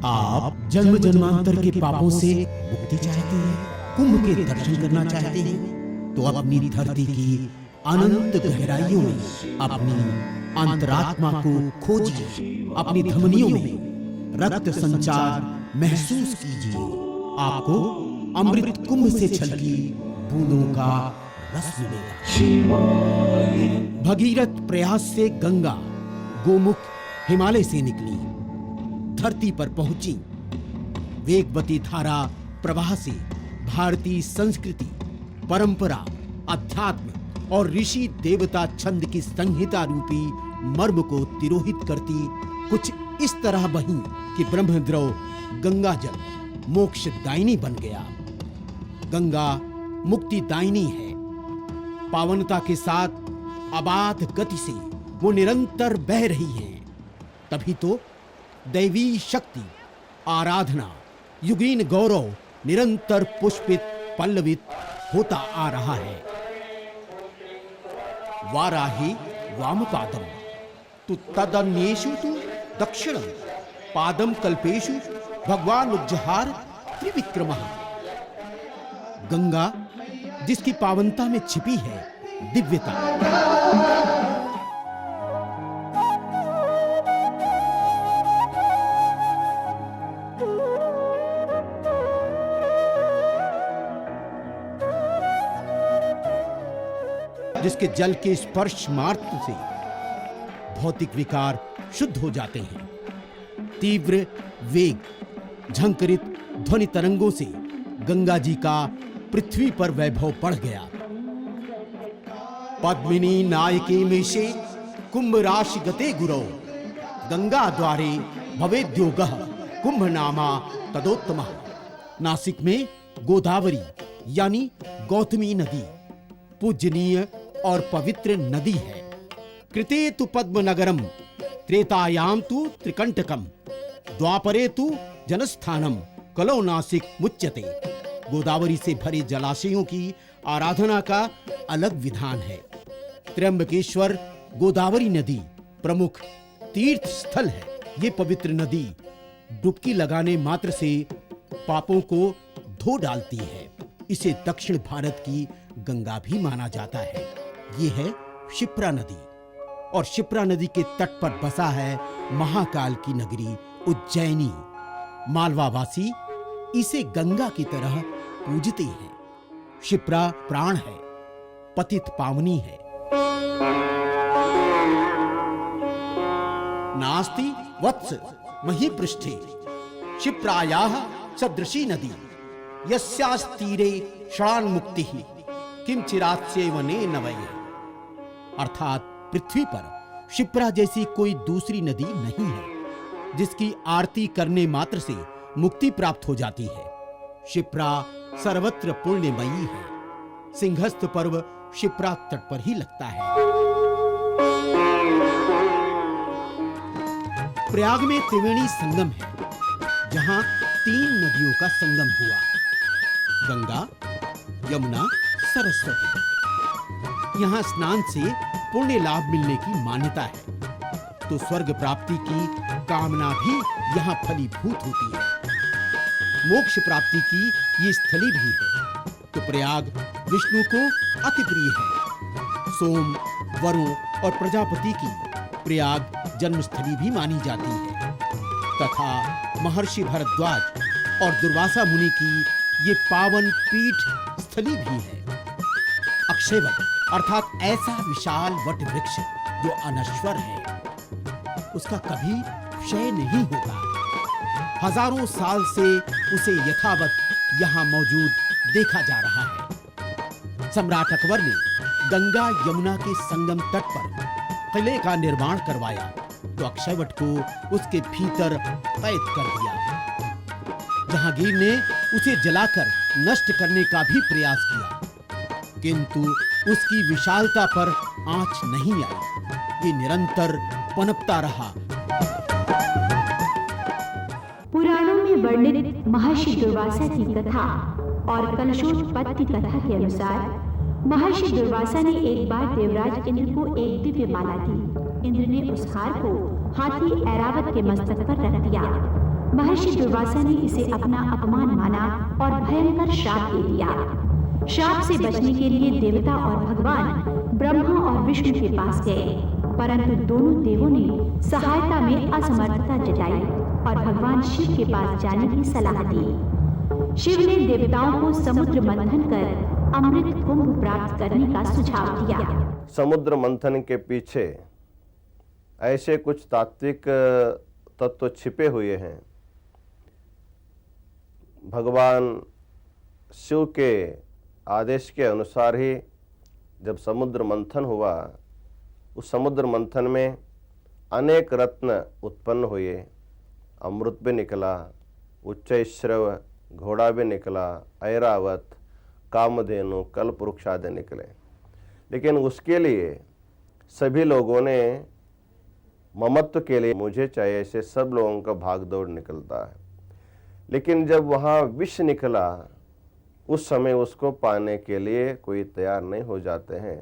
आप जन्म जन्मांतर के पापों से मुक्ति चाहते हैं, कुंभ के दर्शन करना चाहते हैं, तो अपनी धरती की अनंत गहराइयों में अपनी अंतरात्मा को खोजिए। अपनी धमनियों में रक्त संचार महसूस कीजिए। आपको अमृत कुंभ से छलकी बूंदों का रस मिलेगा। भगीरथ प्रयास से गंगा गोमुख हिमालय से निकली, धरती पर पहुंची। वेगवती धारा प्रवाह से भारतीय संस्कृति, परंपरा, अध्यात्म और ऋषि देवता छंद की संहिता रूपी मर्म को तिरोहित करती कुछ इस तरह बही कि ब्रह्मद्रव गंगा जल मोक्षदायिनी बन गया। गंगा मुक्तिदायिनी है। पावनता के साथ अबाध गति से वो निरंतर बह रही है। तभी तो दैवी शक्ति, आराधना, युगीन गौरव निरंतर पुष्पित पल्लवित होता आ रहा है। वाराही वामपादम तु तदन्येषु तु दक्षिणम पादम कल्पेषु भगवान उज्जहार त्रिविक्रमः। गंगा जिसकी पावनता में छिपी है दिव्यता। जिसके जल के स्पर्श मात्र से भौतिक विकार शुद्ध हो जाते हैं। तीव्र वेग, झंकृत ध्वनि तरंगों से गंगा जी का पृथ्वी पर वैभव बढ़ गया। पद्मिनी नायके मेषे कुंभ राशि गते गुरौ गंगा द्वारे भवेद्योगः कुंभ नामा तदोत्तमः। नासिक में गोदावरी यानी गौतमी नदी पूजनीय और पवित्र नदी है। कृते तु पद्मनगरम त्रेतायाम तु त्रिकंटकम द्वापरे तु जनस्थानम कलौ नासिक मुच्यते। गोदावरी से भरे जलाशयों की आराधना का अलग विधान है। त्र्यंबकेश्वर गोदावरी नदी प्रमुख तीर्थ स्थल है। ये पवित्र नदी डुबकी लगाने मात्र से पापों को धो डालती है। इसे दक्षिण भारत की गंगा भी माना जाता है। ये है शिप्रा नदी और शिप्रा नदी के तट पर बसा है महाकाल की नगरी उज्जैनी। मालवावासी इसे गंगा की तरह पूजते हैं। शिप्रा प्राण है, पतित पावनी है। नास्ति वत्स मही पृष्ठे शिप्रायाः सदृशी नदी यस्यास्तीरे क्षणान्मुक्तिः किम चिरात्स्यैव नवैः। अर्थात पृथ्वी पर शिप्रा जैसी कोई दूसरी नदी नहीं है जिसकी आरती करने मात्र से मुक्ति प्राप्त हो जाती है। शिप्रा सर्वत्र पुण्यमयी है। सिंहस्थ पर्व शिप्रा तट पर ही लगता है। प्रयाग में त्रिवेणी संगम है जहां 3 नदियों का संगम हुआ, गंगा, यमुना, सरस्वती। यहाँ स्नान से पुण्य लाभ मिलने की मान्यता है, तो स्वर्ग प्राप्ति की कामना भी यहाँ फलीभूत होती है। मोक्ष प्राप्ति की ये स्थली भी है, तो प्रयाग विष्णु को अति प्रिय है। सोम, वरुण और प्रजापति की प्रयाग जन्मस्थली भी मानी जाती है, तथा महर्षि भरद्वाज और दुर्वासा मुनि की ये पावन पीठ स्थली भी है। अक्षयवट अर्थात ऐसा विशाल वट वृक्ष जो अनश्वर है, उसका कभी क्षय नहीं होता। हजारों साल से उसे यथावत यहाँ मौजूद देखा जा रहा है। सम्राट अकबर ने गंगा यमुना के संगम तट पर किले का निर्माण करवाया, तो अक्षयवट को उसके भीतर कैद कर दिया। जहांगीर ने उसे जलाकर नष्ट करने का भी प्रयास किया, किंतु उसकी विशालता पर आंच नहीं आई। ये निरंतर पनपता रहा। पुराणों में वर्णित महर्षि दुर्वासा की कथा और कलशोत्पत्ति कथा के अनुसार महर्षि दुर्वासा ने एक बार देवराज इंद्र को एक दिव्य माला दी। इंद्र ने उस हार को हाथी ऐरावत के मस्तक पर रख दिया। महर्षि दुर्वासा ने इसे अपना अपमान माना और भयंकर श्राप दे दिया। श्राप से बचने के लिए देवता और भगवान ब्रह्मा और विष्णु के पास गए, परंतु दोनों देवों ने सहायता में असमर्थता जताई और भगवान शिव के पास जाने की सलाह दी। शिव ने देवताओं को समुद्र मंथन कर अमृत कुंभ प्राप्त करने का सुझाव दिया। समुद्र मंथन के पीछे ऐसे कुछ तात्विक तत्व छिपे हुए हैं। भगवान शिव के आदेश के अनुसार ही जब समुद्र मंथन हुआ, उस समुद्र मंथन में अनेक रत्न उत्पन्न हुए, अमृत भी निकला, उच्चैश्रव घोड़ा भी निकला, ऐरावत, कामधेनु, कल्पवृक्ष आदि निकले। लेकिन उसके लिए सभी लोगों ने ममत्व के लिए मुझे चाहिए, ऐसे सब लोगों का भागदौड़ निकलता है। लेकिन जब वहाँ विष निकला, उस समय उसको पाने के लिए कोई तैयार नहीं हो जाते हैं,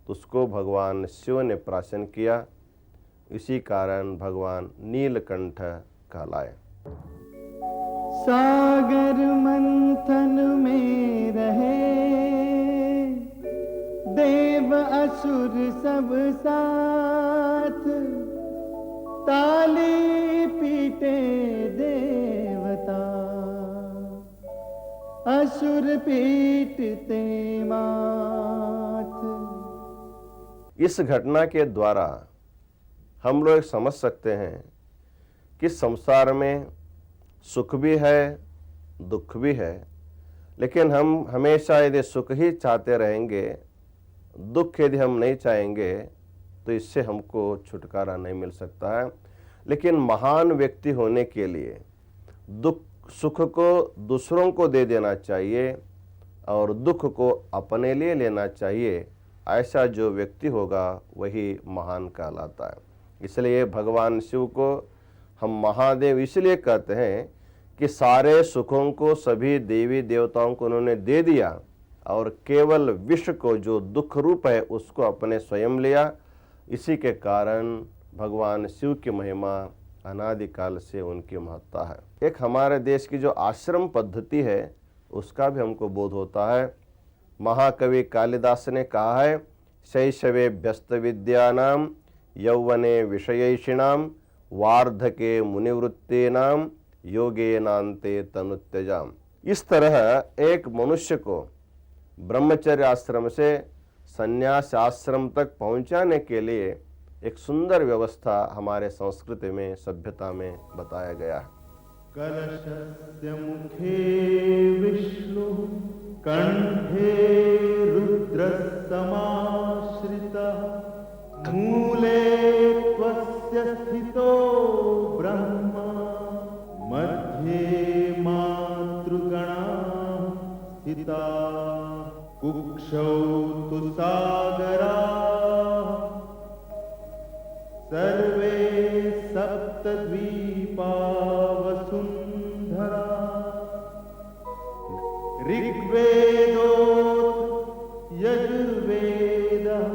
तो उसको भगवान शिव ने प्राशन किया। इसी कारण भगवान नीलकंठ कहलाए। सागर मंथन में रहे देव असुर सब साथ, ताली पीटे देवता असुर पीटते माथ। इस घटना के द्वारा हम लोग समझ सकते हैं कि संसार में सुख भी है, दुख भी है, लेकिन हम हमेशा यदि सुख ही चाहते रहेंगे, दुख यदि हम नहीं चाहेंगे, तो इससे हमको छुटकारा नहीं मिल सकता है। लेकिन महान व्यक्ति होने के लिए दुख सुख को दूसरों को दे देना चाहिए और दुख को अपने लिए लेना चाहिए। ऐसा जो व्यक्ति होगा वही महान कहलाता है। इसलिए भगवान शिव को हम महादेव इसलिए कहते हैं कि सारे सुखों को सभी देवी देवताओं को उन्होंने दे दिया और केवल विष को, जो दुख रूप है, उसको अपने स्वयं लिया। इसी के कारण भगवान शिव की महिमा अनादिकाल से उनकी महत्ता है। एक हमारे देश की जो आश्रम पद्धति है, उसका भी हमको बोध होता है। महाकवि कालिदास ने कहा है, शैशवे व्यस्त विद्यानाम यौवने विषयैषिणाम वार्धके मुनिवृत्तीनाम योगेनान्ते तनुत्यजाम। इस तरह एक मनुष्य को ब्रह्मचर्य आश्रम से संन्यास आश्रम तक पहुंचाने के लिए एक सुंदर व्यवस्था हमारे संस्कृति में, सभ्यता में बताया गया है। कलशस्य मुखे विष्णु कंठे रुद्र समाश्रितः, मूले त्वस्य स्थितो ब्रह्मा, मध्ये मातृगणा स्थिता, कुक्षौ तु सागरा, सर्वे सप्तद्वीपा वसुंधरा, ऋग्वेदो यजुर्वेदः,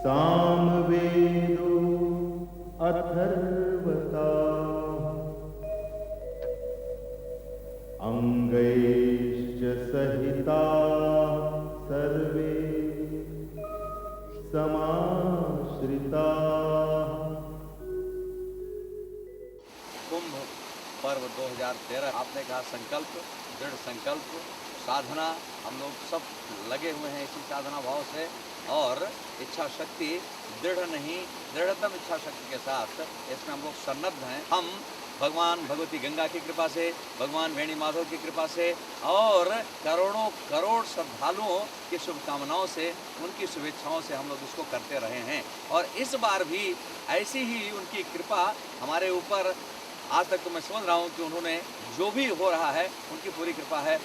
सामवेदो अथर्वता, अंगैश्च सहिता सर्वे समाश्रिता। कुंभ पर्व 2013, आपने कहा संकल्प, दृढ़ संकल्प, साधना, हम लोग सब लगे हुए हैं इसी साधना भाव से, और इच्छा शक्ति दृढ़ नहीं, दृढ़तम इच्छा शक्ति के साथ इसमें हम लोग सन्नद्ध हैं। हम भगवान भगवती गंगा की कृपा से, भगवान वेणी माधव की कृपा से और करोड़ों करोड़ श्रद्धालुओं की शुभकामनाओं से, उनकी शुभेच्छाओं से हम लोग इसको करते रहे हैं। और इस बार भी ऐसी ही उनकी कृपा हमारे ऊपर, आज तक तो मैं समझ रहा हूँ कि उन्होंने जो भी हो रहा है उनकी पूरी कृपा है।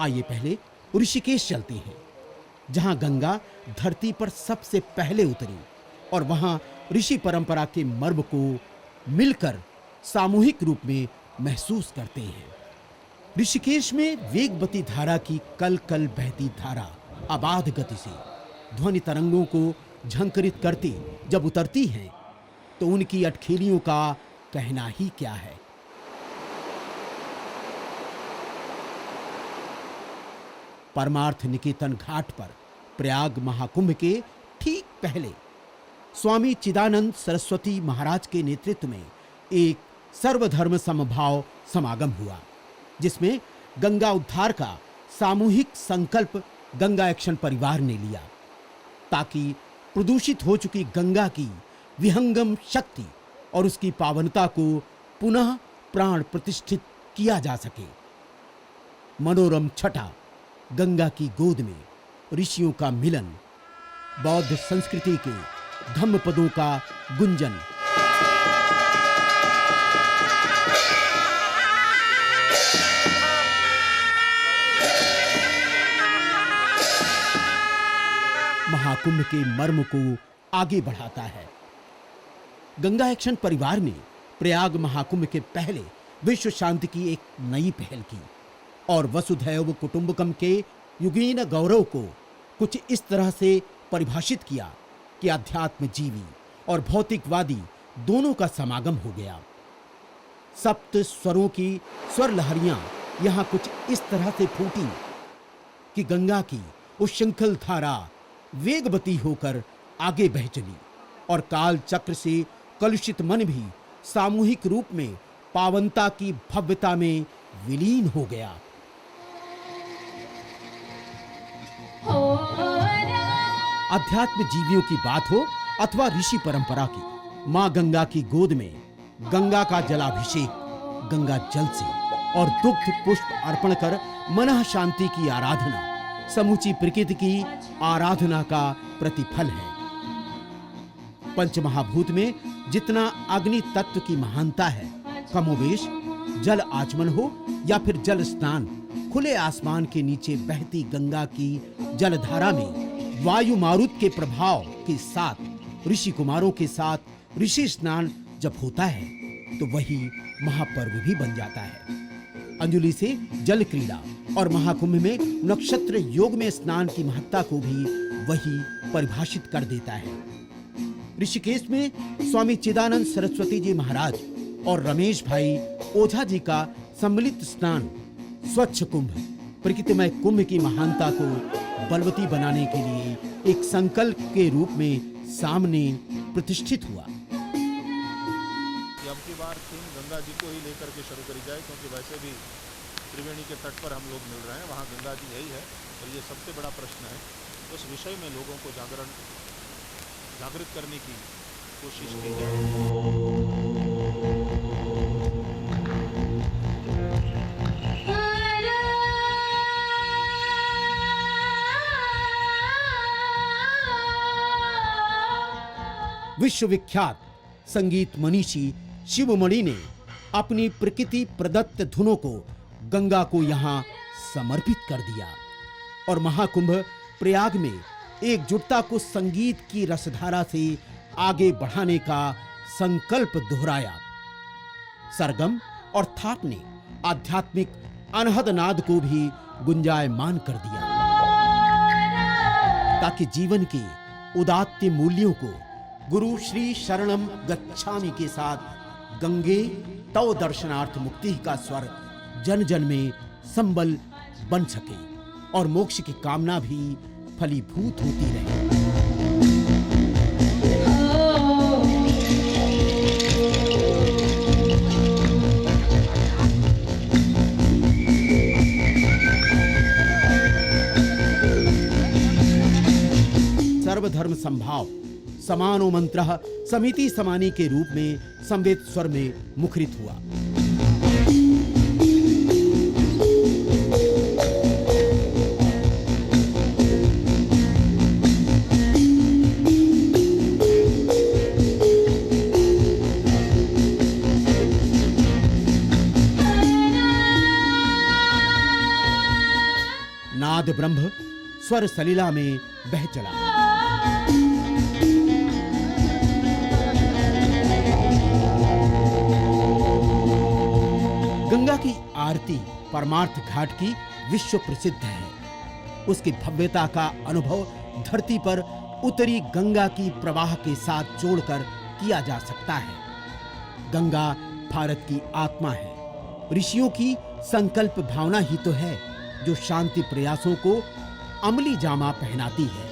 आइए पहले ऋषिकेश चलते हैं, जहां गंगा धरती पर सबसे पहले उतरी और वहां ऋषि परंपरा के मर्म को मिलकर सामूहिक रूप में महसूस करते हैं। ऋषिकेश में वेगवती धारा की कल कल बहती धारा अबाध गति से ध्वनि तरंगों को झंकरित करती जब उतरती है, तो उनकी अटखेलियों का कहना ही क्या है। परमार्थ निकेतन घाट पर प्रयाग महाकुंभ के ठीक पहले स्वामी चिदानंद सरस्वती महाराज के नेतृत्व में एक सर्वधर्म समभाव समागम हुआ, जिसमें गंगा उद्धार का सामूहिक संकल्प गंगा एक्शन परिवार ने लिया, ताकि प्रदूषित हो चुकी गंगा की विहंगम शक्ति और उसकी पावनता को पुनः प्राण प्रतिष्ठित किया जा सके। मनोरम छटा गंगा की गोद में ऋषियों का मिलन, बौद्ध संस्कृति के धम्म पदों का गुंजन, महाकुंभ के मर्म को आगे बढ़ाता है। गंगा एक्शन परिवार ने प्रयाग महाकुंभ के पहले विश्व शांति की एक नई पहल की और वसुधैव कुटुंबकम के युगीन गौरव को कुछ इस तरह से परिभाषित किया कि अध्यात्म जीवी और भौतिकवादी दोनों का समागम हो गया। सप्त स्वरों की स्वर लहरियां यहां कुछ इस तरह से फूटी कि गंगा की उच्छृंखल धारा वेगवती होकर आगे बह चली और काल चक्र से कलुषित मन भी सामूहिक रूप में पावनता की भव्यता में विलीन हो गया। अध्यात्म जीवियों की बात हो अथवा ऋषि परंपरा की, मां गंगा की गोद में गंगा का जलाभिषेक गंगा जल से और दुग्ध पुष्प अर्पण कर मनः शांति की आराधना समूची प्रकृति की आराधना का प्रतिफल है। पंचमहाभूत में जितना अग्नि तत्व की महानता है, कमोवेश जल आचमन हो या फिर जल स्नान, खुले आसमान के नीचे बहती गंगा की जलधारा में वायु मारुत के प्रभाव के साथ ऋषि कुमारों के साथ ऋषि स्नान जब होता है तो वही महापर्व भी बन जाता है। अंजुलि से जल क्रीड़ा और महाकुंभ में नक्षत्र योग में स्नान की महत्ता को भी वही परिभाषित कर देता है। ऋषिकेश में स्वामी चिदानंद सरस्वती जी महाराज और रमेश भाई ओझा जी का सम्मिलित स्नान स्वच्छ कुंभ, प्रकृतिमय कुंभ की महानता को बलवती बनाने के लिए एक संकल्प के रूप में सामने प्रतिष्ठित हुआ। अब की बार थीम गंगा जी को ही लेकर के शुरू करी जाए, क्योंकि वैसे भी त्रिवेणी के तट पर हम लोग मिल रहे हैं, वहाँ गंगा जी यही है और ये सबसे बड़ा प्रश्न है। उस विषय में लोगों को जागृत करने की कोशिश की जाए। विश्वविख्यात संगीत मनीषी शिवमणि ने अपनी प्रकृति प्रदत्त धुनों को गंगा को यहाँ समर्पित कर दिया और महाकुंभ प्रयाग में एकजुटता को संगीत की रसधारा से आगे बढ़ाने का संकल्प दोहराया। सरगम और थाप ने आध्यात्मिक अनहद नाद को भी गुंजायमान कर दिया, ताकि जीवन के उदात्त मूल्यों को गुरु श्री शरणम गच्छामि के साथ गंगे तव दर्शनार्थ मुक्ति का स्वर जन जन में संबल बन सके और मोक्ष की कामना भी फलीभूत होती रहे। सर्वधर्म संभाव समानो मंत्रः समिति समानी के रूप में संवेद स्वर में मुखरित हुआ। नाद ब्रह्म स्वर सलिला में बह चला। गंगा की आरती परमार्थ घाट की विश्व प्रसिद्ध है। उसकी भव्यता का अनुभव धरती पर उत्तरी गंगा की प्रवाह के साथ जोड़कर किया जा सकता है। गंगा भारत की आत्मा है। ऋषियों की संकल्प भावना ही तो है जो शांति प्रयासों को अमली जामा पहनाती है।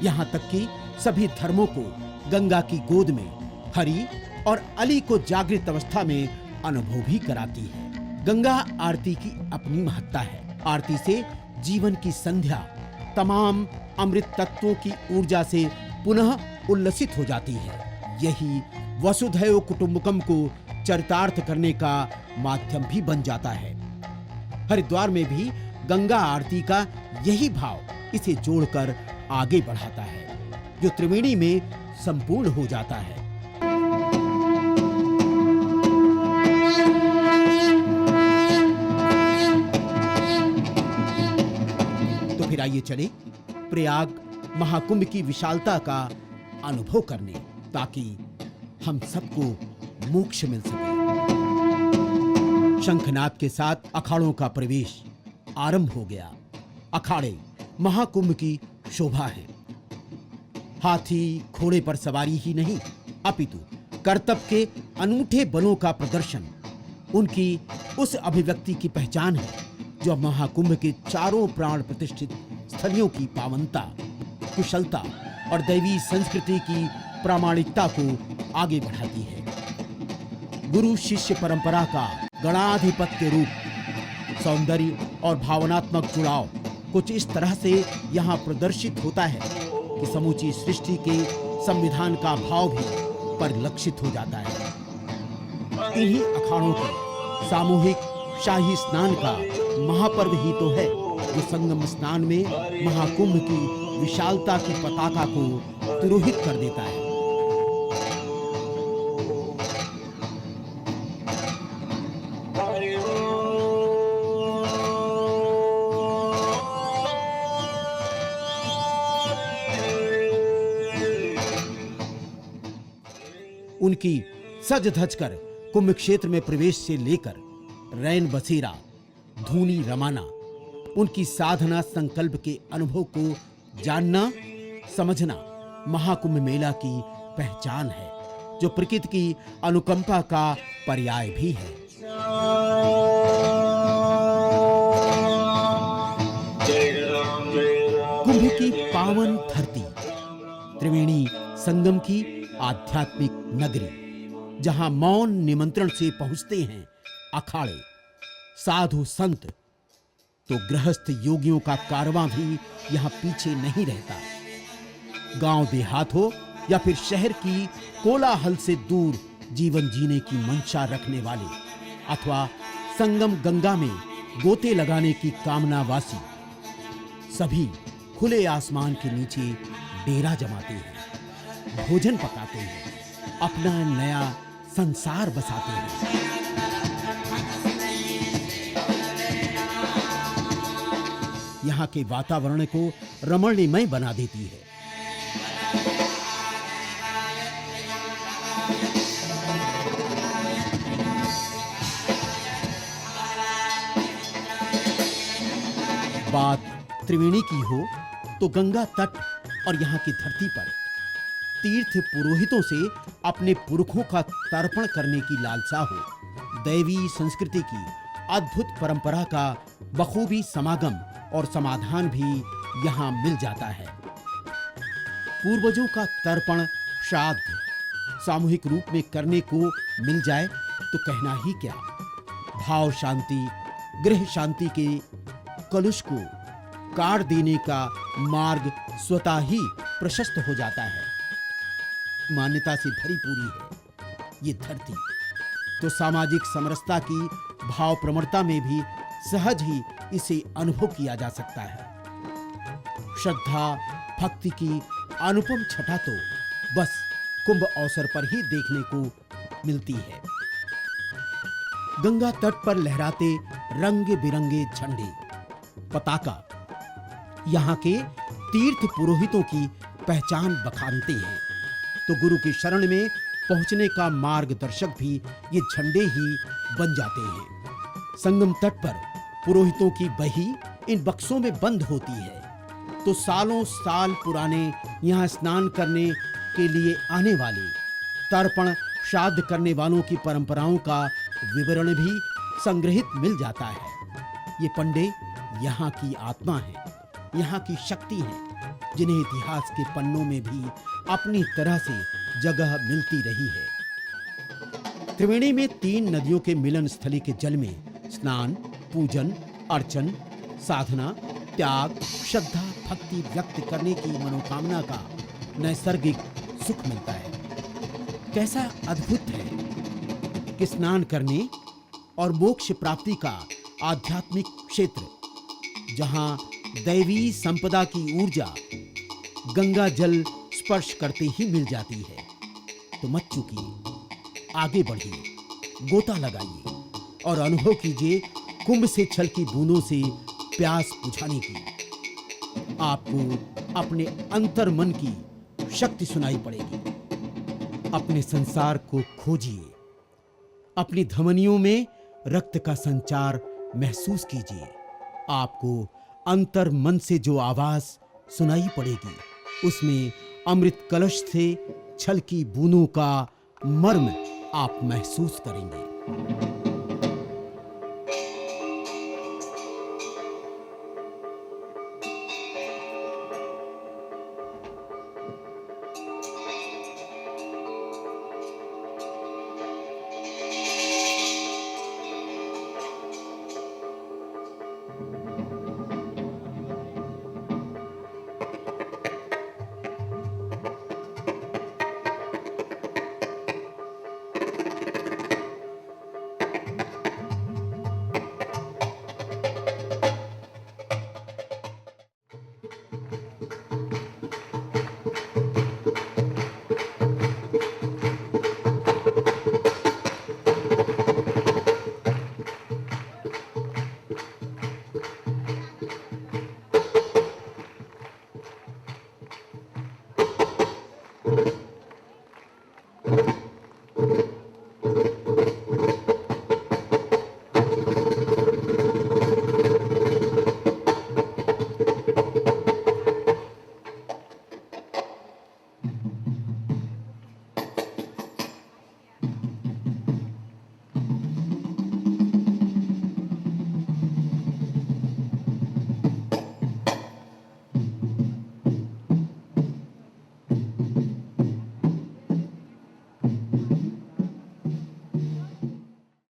यहाँ तक कि सभी धर्मों को गंगा की गोद में हरि और अली को जागृत अवस्था में अनुभव भी कराती है। गंगा आरती की अपनी महत्ता है। आरती से जीवन की संध्या तमाम अमृत तत्वों की ऊर्जा से पुनः उल्लसित हो जाती है। यही वसुधैव कुटुंबकम को चरितार्थ करने का माध्यम भी बन जाता है। हरिद्वार में भी गंगा आरती का यही भाव इसे जोड़कर आगे बढ़ाता है, जो त्रिवेणी में संपूर्ण हो जाता है। तो फिर आइए चले प्रयाग महाकुंभ की विशालता का अनुभव करने, ताकि हम सबको मोक्ष मिल सके। शंखनाद के साथ अखाड़ों का प्रवेश आरंभ हो गया। अखाड़े महाकुंभ की शोभा है। हाथी घोड़े पर सवारी ही नहीं, अपितु कर्तव्य के अनूठे बलों का प्रदर्शन उनकी उस अभिव्यक्ति की पहचान है जो महाकुंभ के चारों प्राण प्रतिष्ठित स्थलियों की पावनता, कुशलता और दैवी संस्कृति की प्रामाणिकता को आगे बढ़ाती है। गुरु शिष्य परंपरा का गणाधिपत्य रूप, सौंदर्य और भावनात्मक जुड़ाव कुछ इस तरह से यहाँ प्रदर्शित होता है कि समूची सृष्टि के संविधान का भाव भी परिलक्षित हो जाता है। इन्हीं अखाड़ों के सामूहिक शाही स्नान का महापर्व ही तो है जो संगम स्नान में महाकुंभ की विशालता की पताका को तिरोहित कर देता है। उनकी सज धज कर कुंभ क्षेत्र में प्रवेश से लेकर रैन बसेरा, धूनी रमाना, उनकी साधना संकल्प के अनुभव को जानना समझना महाकुंभ मेला की पहचान है, जो प्रकृति की अनुकंपा का पर्याय भी है। कुंभ की पावन धरती, त्रिवेणी संगम की आध्यात्मिक नगरी, जहां मौन निमंत्रण से पहुंचते हैं अखाड़े, साधु संत, तो गृहस्थ योगियों का कारवां भी यहां पीछे नहीं रहता। गांव देहात हो या फिर शहर की कोलाहल से दूर जीवन जीने की मंशा रखने वाले, अथवा संगम गंगा में गोते लगाने की कामना वासी, सभी खुले आसमान के नीचे डेरा जमाते हैं, भोजन पकाते हैं, अपना नया संसार बसाते हैं। यहाँ के वातावरण को रमणीमय बना देती है। बात त्रिवेणी की हो तो गंगा तट और यहाँ की धरती पर तीर्थ पुरोहितों से अपने पुरखों का तर्पण करने की लालसा हो, दैवी संस्कृति की अद्भुत परंपरा का बखूबी समागम और समाधान भी यहाँ मिल जाता है। पूर्वजों का तर्पण श्राद्ध सामूहिक रूप में करने को मिल जाए तो कहना ही क्या। भाव शांति, गृह शांति के कलुष को काट देने का मार्ग स्वतः ही प्रशस्त हो जाता है। मान्यता से भरी पूरी है ये धरती, तो सामाजिक समरसता की भाव प्रवणता में भी सहज ही इसे अनुभव किया जा सकता है। श्रद्धा भक्ति की अनुपम छटा तो बस कुंभ अवसर पर ही देखने को मिलती है। गंगा तट पर लहराते रंग बिरंगे झंडे, पताका यहाँ के तीर्थ पुरोहितों की पहचान बखानते हैं, तो गुरु की शरण में पहुंचने का मार्गदर्शक भी ये झंडे ही बन जाते हैं। संगम तट पर पुरोहितों की बही इन बक्सों में बंद होती है, तो सालों साल पुराने यहाँ स्नान करने के लिए आने वाले तर्पण श्राद्ध करने वालों की परंपराओं का विवरण भी संग्रहित मिल जाता है। ये पंडे यहाँ की आत्मा है, यहाँ की शक्ति है, जिन्हें इतिहास के पन्नों में भी अपनी तरह से जगह मिलती रही है। त्रिवेणी में 3 नदियों के मिलन स्थली के जल में स्नान, पूजन, अर्चन, साधना, त्याग, श्रद्धा, भक्ति व्यक्त करने की मनोकामना का नैसर्गिक सुख मिलता है। कैसा अद्भुत है कि स्नान करने और मोक्ष प्राप्ति का आध्यात्मिक क्षेत्र, जहां दैवी संपदा की ऊर्जा गंगा जल स्पर्श करते ही मिल जाती है। तो मत चूकिए, आगे बढ़िए, गोता लगाइए और अनुभव कीजिए कुंभ से छलकी बूंदों से प्यास बुझाने की। आपको अपने अंतर मन की शक्ति सुनाई पड़ेगी। अपने संसार को खोजिए, अपनी धमनियों में रक्त का संचार महसूस कीजिए। आपको अंतर मन से जो आवाज सुनाई पड़ेगी, उसमें अमृत कलश से छलकी बूंदों का मर्म आप महसूस करेंगे।